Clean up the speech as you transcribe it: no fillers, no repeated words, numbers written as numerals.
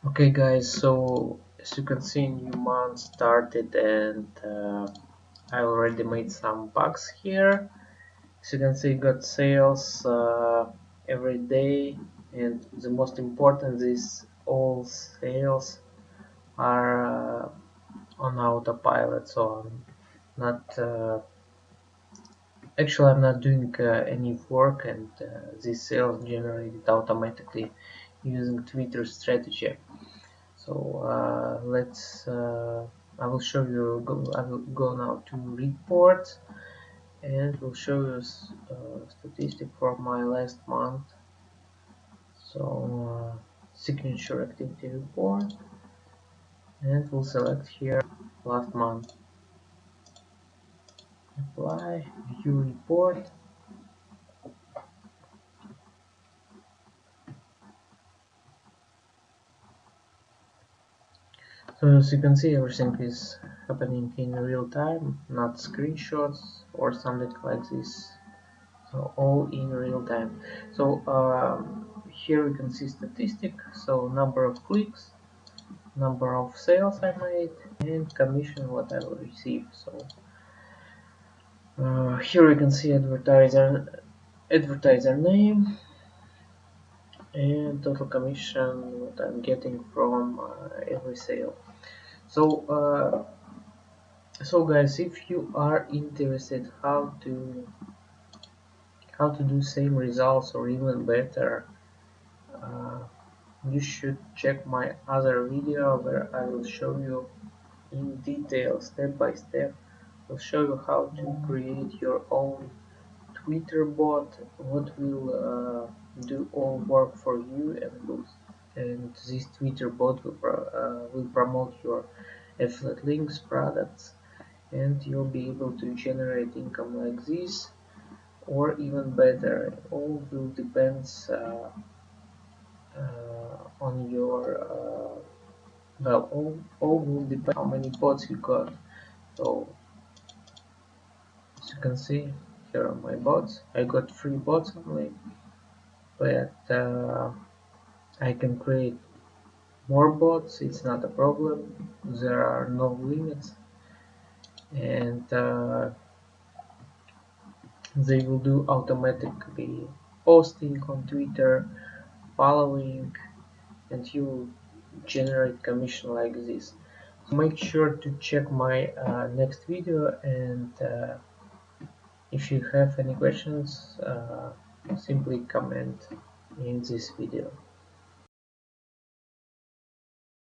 Okay guys, so as you can see, new month started and I already made some bucks here. As you can see, got sales every day, and the most important is all sales are on autopilot, so I'm not actually I'm not doing any work, and these sales generated automatically using Twitter strategy. So let's I will show you I will go now to report and will show you statistic for my last month. So signature activity report, and we'll select here last month, apply, view report. So as you can see, everything is happening in real time, not screenshots or something like this. So all in real time. So here we can see statistic, so number of clicks, number of sales I made, and commission what I will receive. So here we can see advertiser name and total commission what I'm getting from every sale. So so guys, if you are interested how to do same results or even better, uh, you should check my other video where I will show you in detail, step by step. I'll show you how to create your own Twitter bot, what will do all work for you, and this Twitter bot will promote your affiliate links, products, and you'll be able to generate income like this or even better. It all will depends on your well, all will depend how many bots you got. So as you can see, here are my bots. I got 3 bots only, but I can create more bots. It's not a problem. There are no limits, and they will do automatically posting on Twitter, following, and you will generate commission like this. So make sure to check my next video, and if you have any questions, simply comment in this video.